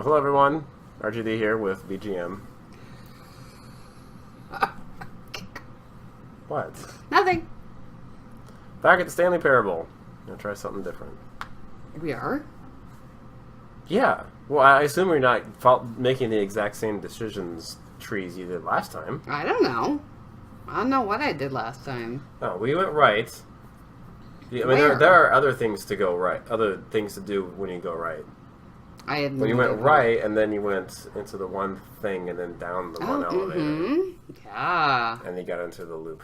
Hello everyone, RGD here with VGM. What? Nothing. Back at the Stanley Parable. Gonna try something different. We are? Yeah. Well, I assume we're not making the exact same decisions trees you did last time. I don't know. I don't know what I did last time. Oh, we went right. Yeah, I mean, Where? there are other things to go right. Other things to do when you go right. I had no When you idea went right, and then you went into the one thing, and then down the one elevator. Yeah. And you got into the loop.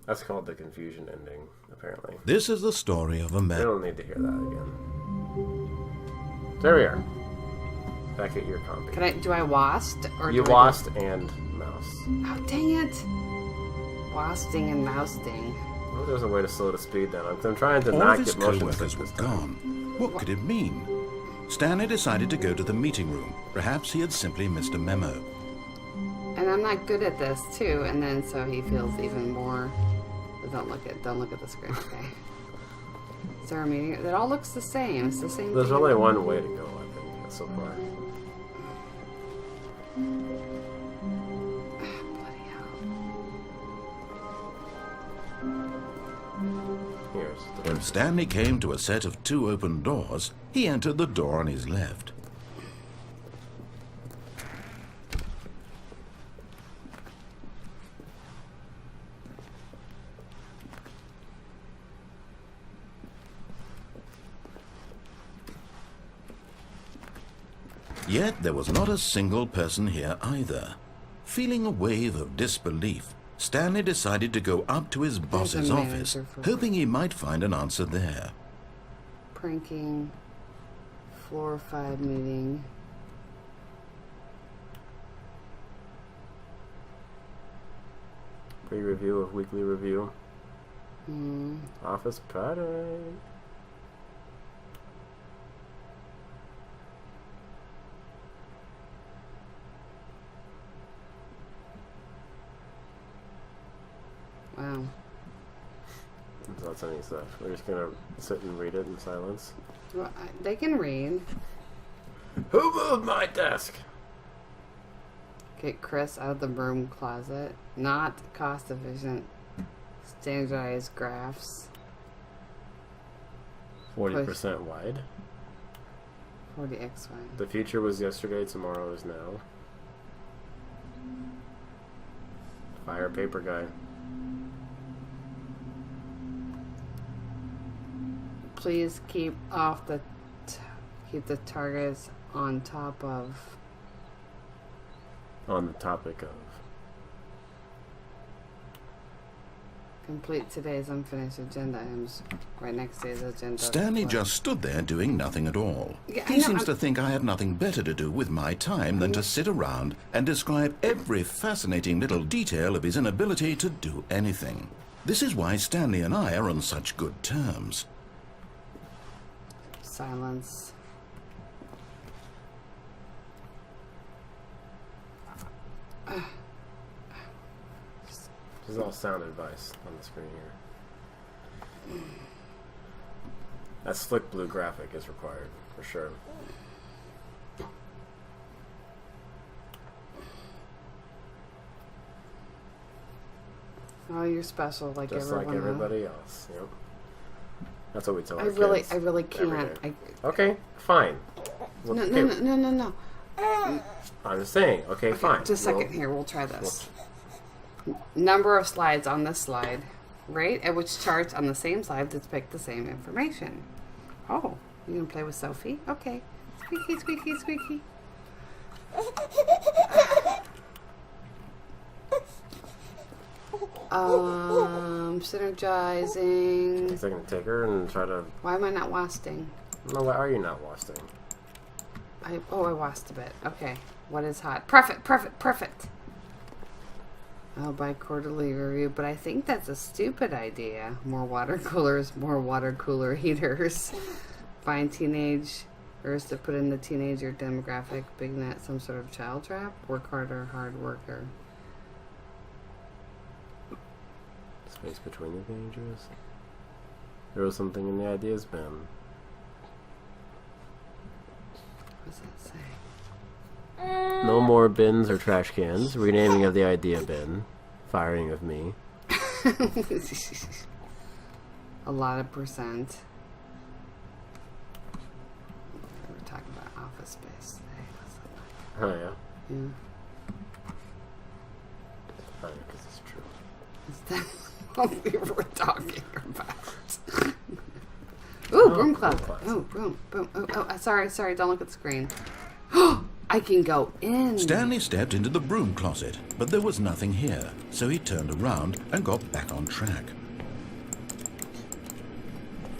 That's called the confusion ending, apparently. This is the story of a We man. don't need to hear that again. There we are. Back at your combi. Do I wast? Or You do I lost and mouse. Oh, dang it. Wasting and mousting. Well, there's a way to slow the speed down. I'm trying to All not of his get motion co-workers sick were this time. gone. What could it mean? Stanley decided to go to the meeting room. Perhaps he had simply missed a memo. And I'm not good at this too, and then so he feels even more. Don't look at the screen, okay? Is there a meeting? It all looks the same. It's the same. There's thing. only one way to go, I think, so far. Bloody hell. Here's the When Stanley came to a set of 2 open doors, he entered the door on his left. Yet there was not a single person here either. Feeling a wave of disbelief, Stanley decided to go up to his boss's a office, manager for hoping he might find an answer there. Pranking. Floor 5 meeting. pre-review of weekly review. Hmm. Office pattern. Wow. So that's any stuff. We're just gonna sit and read it in silence. Well, they can read. Who moved my desk? Get Chris out of the broom closet. Not cost efficient. Standardized graphs. 40% wide. 40xy. The future was yesterday, tomorrow is now. Fire paper guy. Please keep keep the targets on top of. On the topic of. Complete today's unfinished agenda items. Right next to his agenda. Stanley just stood there doing nothing at all. Yeah, I He know, seems I'm- to think I have nothing better to do with my time than to sit around and describe every fascinating little detail of his inability to do anything. This is why Stanley and I are on such good terms. Silence. This is all sound advice on the screen here. That slick blue graphic is required, for sure. Oh, you're special, like Just everyone like else. everybody else. Yep. That's what we tell I our really kids can't. every day. Okay, fine. Well, No, okay, no. I'm just saying. Okay, fine. Just a second here. We'll try this. Number of slides on this slide. Rate at which charts on the same slide depict the same information. Oh, you gonna play with Sophie? Okay. Squeaky, squeaky, squeaky. Synergizing. So I'm gonna take her and try to. Why am I not wasting? No, why are you not wasting? I wasted a bit. Okay. What is hot? Perfect. Oh, by quarterly review, but I think that's a stupid idea. More water coolers, more water cooler heaters. Find teenagers to put in the teenager demographic. Big net, some sort of child trap. Work harder, hard worker. Space between the teenagers. There was something in the ideas bin. Was No more bins or trash cans. Renaming of the idea bin. Firing of me. A lot of percent. We're talking about office space today. Oh, yeah? Yeah. Funny, because it's true. Is that what we were talking about? Ooh, broom closet. Oh, broom. Oh, sorry. Don't look at the screen. I can go in. Stanley stepped into the broom closet, but there was nothing here, so he turned around and got back on track.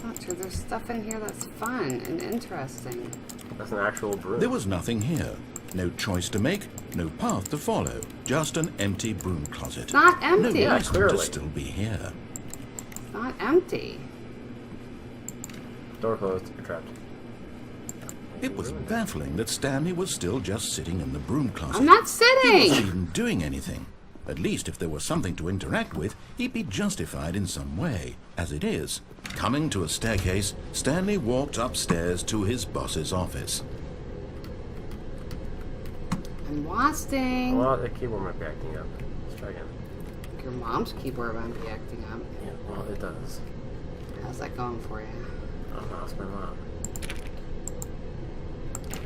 Not true. There's stuff in here that's fun and interesting. That's an actual broom. There was nothing here. No choice to make, no path to follow. Just an empty broom closet. Not empty. No Yeah, reason clearly. to still be here. Not empty. Door closed. You're trapped. It was baffling that Stanley was still just sitting in the broom closet. I'm not He wasn't sitting. even doing anything. At least if there was something to interact with, he'd be justified in some way. As it is, coming to a staircase, Stanley walked upstairs to his boss's office. I'm wasting. Well, the keyboard might be acting up. Let's try again. Your mom's keyboard might be acting up. Yeah, well, it does. How's that going for you? I lost my mom.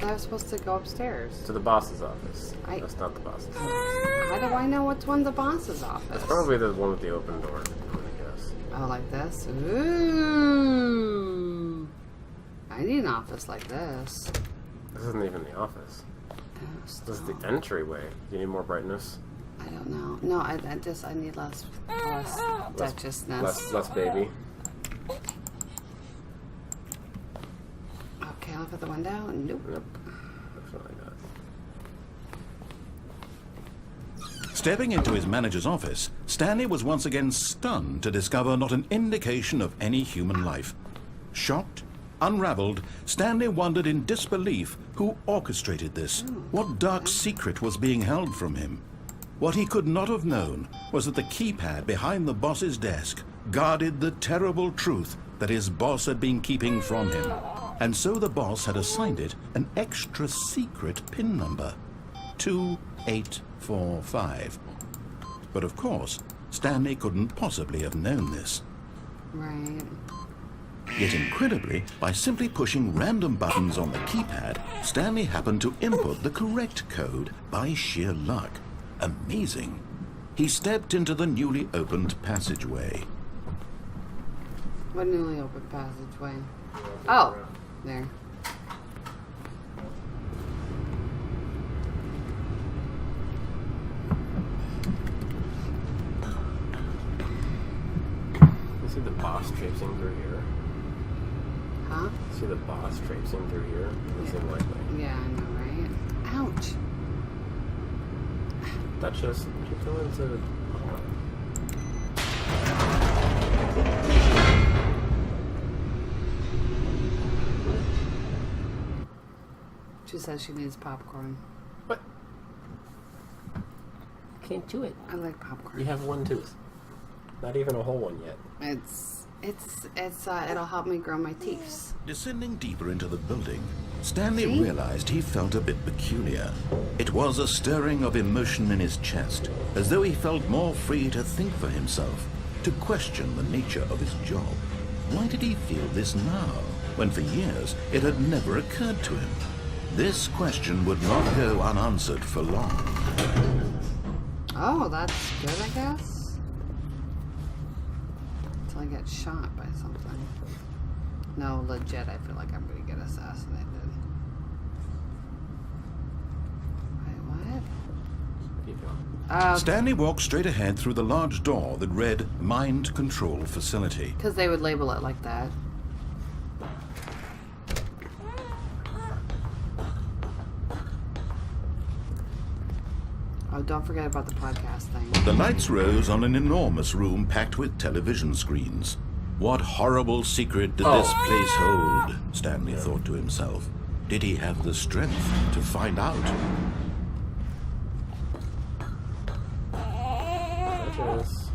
I was supposed to go upstairs. To the boss's office. I- That's not the boss's. How do I know which one's the boss's office? That's probably the one with the open door, I guess. Oh, like this? Ooh. I need an office like this. This isn't even the office. Oh, This is stop. the entryway. Do you need more brightness? I don't know. No, I need less duchessness. Less baby. Okay, look at the window. Nope. Nope. Definitely not. Stepping into his manager's office, Stanley was once again stunned to discover not an indication of any human life. Shocked, unraveled, Stanley wondered in disbelief who orchestrated this. What dark secret was being held from him? What he could not have known was that the keypad behind the boss's desk guarded the terrible truth that his boss had been keeping from him. And so the boss had assigned it an extra secret PIN number, 2845. But of course, Stanley couldn't possibly have known this. Right. Yet incredibly, by simply pushing random buttons on the keypad, Stanley happened to input the correct code by sheer luck. Amazing. He stepped into the newly opened passageway. What newly opened passageway? Oh, there. You see the boss traipsing through here? Huh? See the boss traipsing through here? It's unlikely. Yeah, I know, right? Ouch. Duchess, you fell into... She says she needs popcorn. What? Can't do it. I like popcorn. You have one tooth. Not even a whole one yet. It'll help me grow my teeth. Descending deeper into the building, Stanley realized he felt a bit peculiar. It was a stirring of emotion in his chest, as though he felt more free to think for himself, to question the nature of his job. Why did he feel this now, when for years it had never occurred to him? This question would not go unanswered for long. Oh, that's good, I guess. Until I get shot by something. No, legit, I feel like I'm gonna get assassinated. Wait, what? Keep going. Oh, Stanley walked straight ahead through the large door that read Mind Control Facility. because they would label it like that. Oh, don't forget about the podcast thing. The lights rose on an enormous room packed with television screens. What horrible secret did this place hold? Stanley thought to himself. Did he have the strength to find out? Duchess.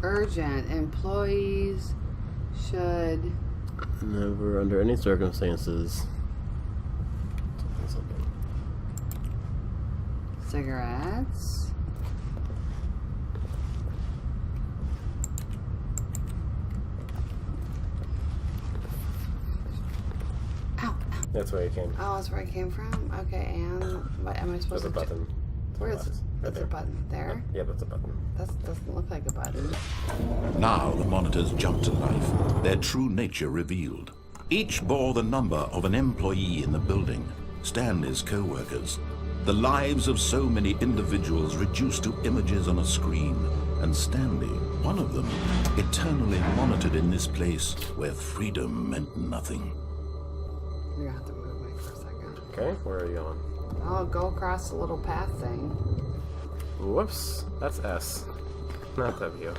Urgent. Employees should... Never, under any circumstances. Something. Cigarettes. Ow, ow. That's where you came. Oh, that's where I came from? Okay, and what am I supposed There's a to do? button. Where is it? Right That's a button. There? Yeah, that's a button. That doesn't look like a button. Now the monitors jumped to life, their true nature revealed. Each bore the number of an employee in the building, Stanley's co-workers. The lives of so many individuals reduced to images on a screen, and Stanley, one of them, eternally monitored in this place where freedom meant nothing. You're gonna have to move me for a second. Okay, where are you going? I'll go across the little path thing. Whoops, that's S, not W.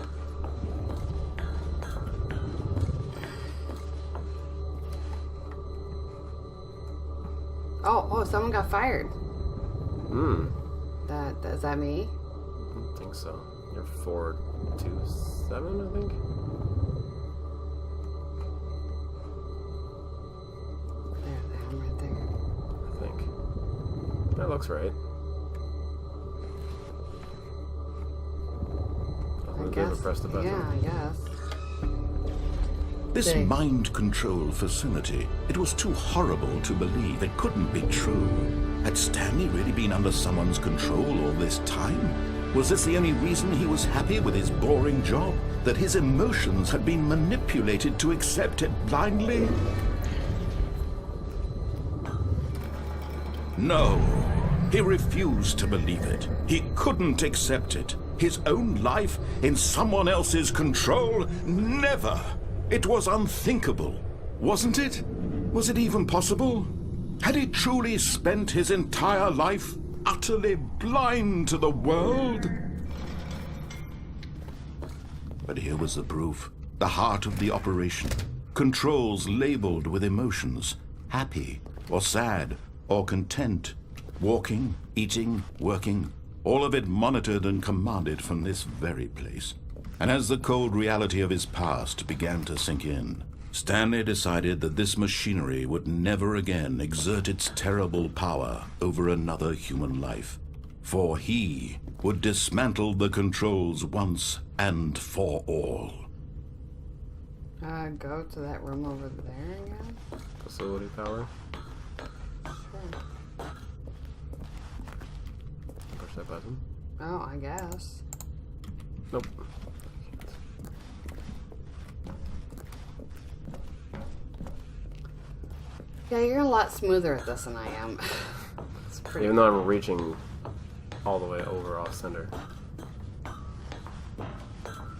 Oh, someone got fired. Is that me? I don't think so. You're 427, I think. There, I'm right there. I think. That looks right. I Did guess. ever press the button? Yeah, I guess. This Dang. mind control facility, it was too horrible to believe. It couldn't be true. Had Stanley really been under someone's control all this time? Was this the only reason he was happy with his boring job? That his emotions had been manipulated to accept it blindly? No, he refused to believe it. He couldn't accept it. His own life in someone else's control? Never! It was unthinkable, wasn't it? Was it even possible? Had he truly spent his entire life utterly blind to the world? But here was the proof. The heart of the operation. Controls labeled with emotions. Happy, or sad, or content. Walking, eating, working. All of it monitored and commanded from this very place. And as the cold reality of his past began to sink in, Stanley decided that this machinery would never again exert its terrible power over another human life. For he would dismantle the controls once and for all. Go to that room over there again? Facility power. Sure. Push that button. Oh, I guess. Nope. Yeah, you're a lot smoother at this than I am. It's pretty. Even though I'm reaching all the way over off center.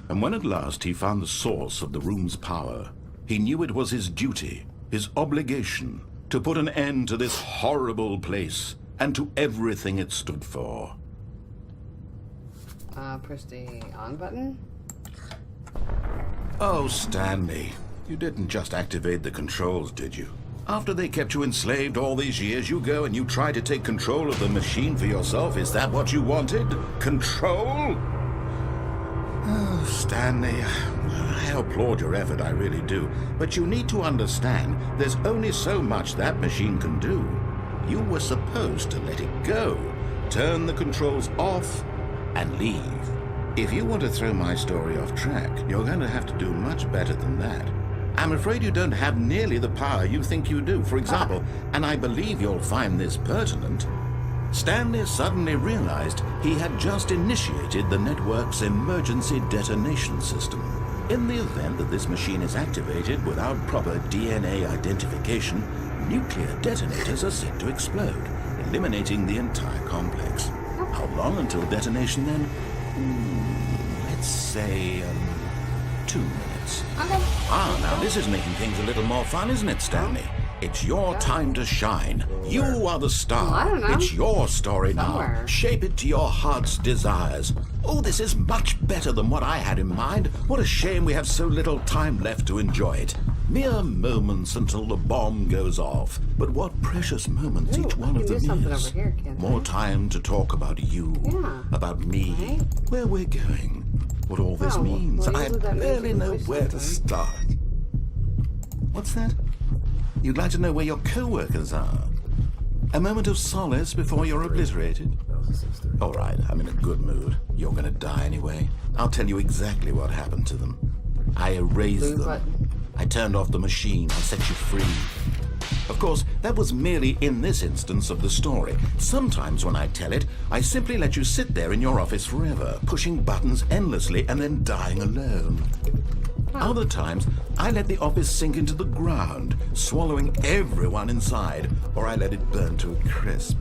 And when at last he found the source of the room's power, he knew it was his duty, his obligation, to put an end to this horrible place and to everything it stood for. Push the on button. Oh, Stanley, you didn't just activate the controls, did you? After they kept you enslaved all these years, you go and you try to take control of the machine for yourself. Is that what you wanted? Control? Oh, Stanley, I applaud your effort, I really do. But you need to understand, there's only so much that machine can do. You were supposed to let it go, turn the controls off, and leave. If you want to throw my story off track, you're going to have to do much better than that. I'm afraid you don't have nearly the power you think you do. For example, and I believe you'll find this pertinent, Stanley suddenly realized he had just initiated the network's emergency detonation system. In the event that this machine is activated without proper DNA identification, nuclear detonators are set to explode, eliminating the entire complex. How long until detonation then? Let's say 2 minutes. Okay. Now this is making things a little more fun, isn't it, Stanley? It's your time to shine. You are the star. Well, I don't know. It's your story now. Somewhere. Shape it to your heart's desires. Oh, this is much better than what I had in mind. What a shame we have so little time left to enjoy it. Mere moments until the bomb goes off. But what precious moments Ooh, each one I of can them do something is. over here, can't More I? time to talk about you, Yeah. about me, Right. where we're going, what all this Oh, means. well, I usually that means barely we know do where to something. start. What's that? You'd like to know where your co-workers are? A moment of solace before you're obliterated? That was a 6-3. All right, I'm in a good mood. You're gonna die anyway. I'll tell you exactly what happened to them. I erased Blue them. button. I turned off the machine. I set you free. Of course, that was merely in this instance of the story. Sometimes when I tell it, I simply let you sit there in your office forever, pushing buttons endlessly and then dying alone. Other times, I let the office sink into the ground, swallowing everyone inside, or I let it burn to a crisp.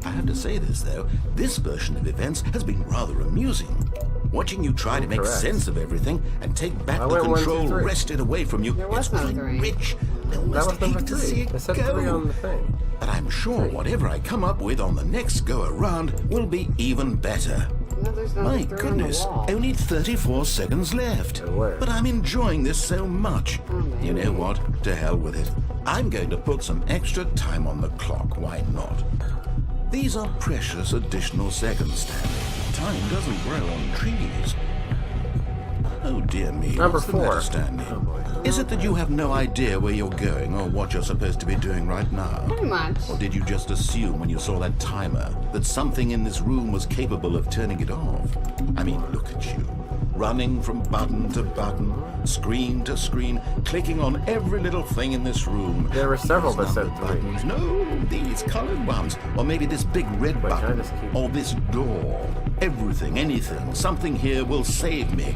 I have to say this, though, this version of events has been rather amusing. Watching you try to make Correct. sense of everything and take back I the went 1, 2, control 3. wrested away from you There was is no quite 3. rich. I That almost was number hate to see 3. it I said 3 on go. the thing. But I'm sure whatever I come up with on the next go-around will be even better. No, there's number My 3 goodness, on the wall. only 34 seconds left. And where? But I'm enjoying this so much. Oh, man. You know what? To hell with it. I'm going to put some extra time on the clock. Why not? These are precious additional seconds, Stanley. Time doesn't grow on trees. Oh dear me. Number What's the 4. matter, Stanley? Oh, boy. Is it that you have no idea where you're going or what you're supposed to be doing right now? Pretty much. Or did you just assume when you saw that timer that something in this room was capable of turning it off? I mean, look at you. Running from button to button, screen to screen, clicking on every little thing in this room. There were several These that said numbered 3. buttons. No, these colored ones. Or maybe this big red Wait, can I button. just keep- Or this door. Everything, anything, something here will save me.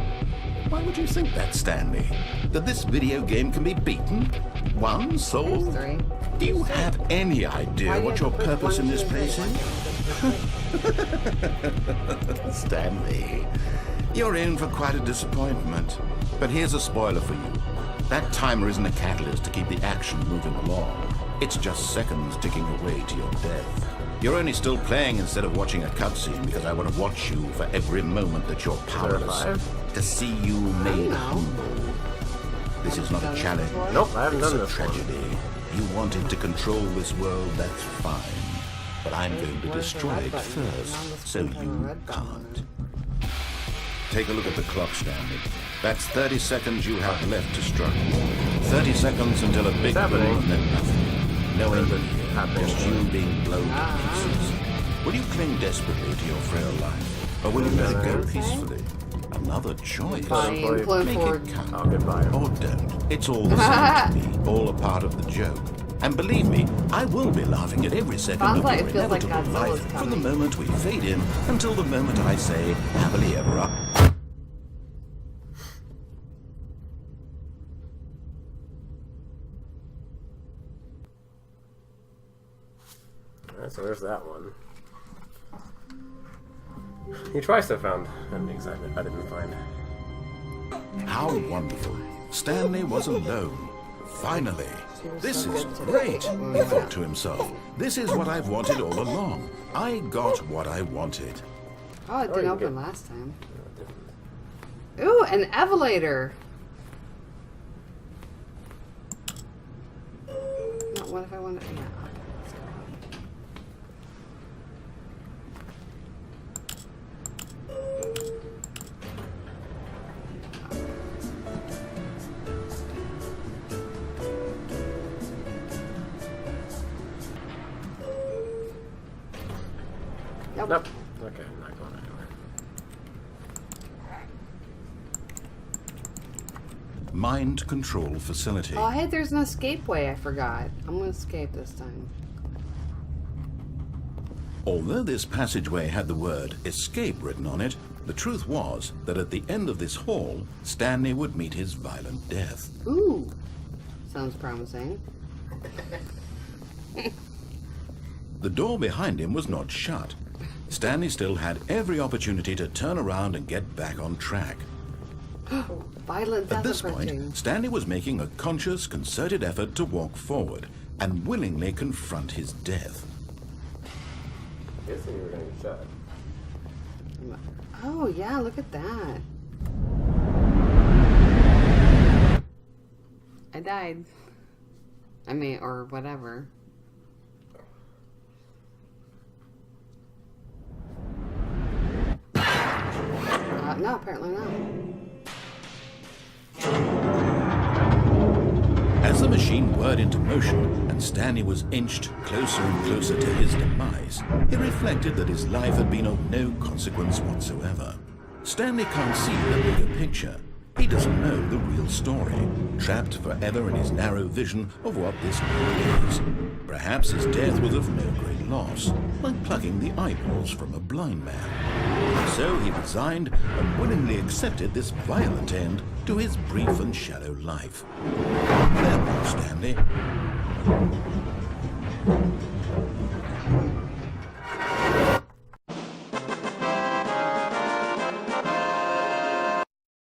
Why would you think that, Stanley? That this video game can be beaten? Won? There's Sold? 3. Do you have any idea Why do you what have your to push purpose 1, in this 2, place 3? is? Stanley, you're in for quite a disappointment. But here's a spoiler for you. That timer isn't a catalyst to keep the action moving along. It's just seconds ticking away to your death. You're only still playing instead of watching a cutscene because I want to watch you for every moment that you're powerless. 5? To see you made know. humble. This is not a challenge. Nope, I haven't It's done a this one. tragedy. You wanted to control this world, that's fine. But I'm going to Where's the destroy red it button? On first, the so screen, you red button on can't. Take a look at the clock, Stanley. That's 30 seconds you have left to struggle. 30 seconds until a big boom happening. and then nothing. No ending. happening. Just you being blown to pieces. Will you cling desperately to your frail life? Or will you let it go peacefully? Another choice. Fine, Play- pulling Make forward. it count. Oh, goodbye. Or don't. It's all the same to me. All a part of the joke. And believe me, I will be laughing at every second Sounds of like your it feels like inevitable Godzilla's life from the coming. moment we fade in until the moment I say happily ever after. Alright, so there's that one. He twice I found endings I didn't find. How wonderful. Stanley was alone. Finally. This is great, he thought to himself. This is what I've wanted all along. I got what I wanted. Oh, it you didn't open get- last time. Ooh, an evelator. No, what if I want to? Yeah. Okay, let's go. Nope. Nope. Okay, I'm not going anywhere. Mind control facility. Oh, hey, there's an escape way. I forgot. I'm gonna escape this time. Although this passageway had the word escape written on it, the truth was that at the end of this hall, Stanley would meet his violent death. Ooh, sounds promising. The door behind him was not shut. Stanley still had every opportunity to turn around and get back on track. Violent death At this approaching. point, Stanley was making a conscious, concerted effort to walk forward and willingly confront his death. I guess you were going to get shot. Oh yeah, look at that. I died. I mean, or whatever. No, apparently not. As the machine spurred into motion and Stanley was inched closer and closer to his demise, he reflected that his life had been of no consequence whatsoever. Stanley can't see the bigger picture. He doesn't know the real story, trapped forever in his narrow vision of what this world is. Perhaps his death was of no great loss, like plucking the eyeballs from a blind man. So he resigned and willingly accepted this violent end to his brief and shallow life. Farewell, Stanley.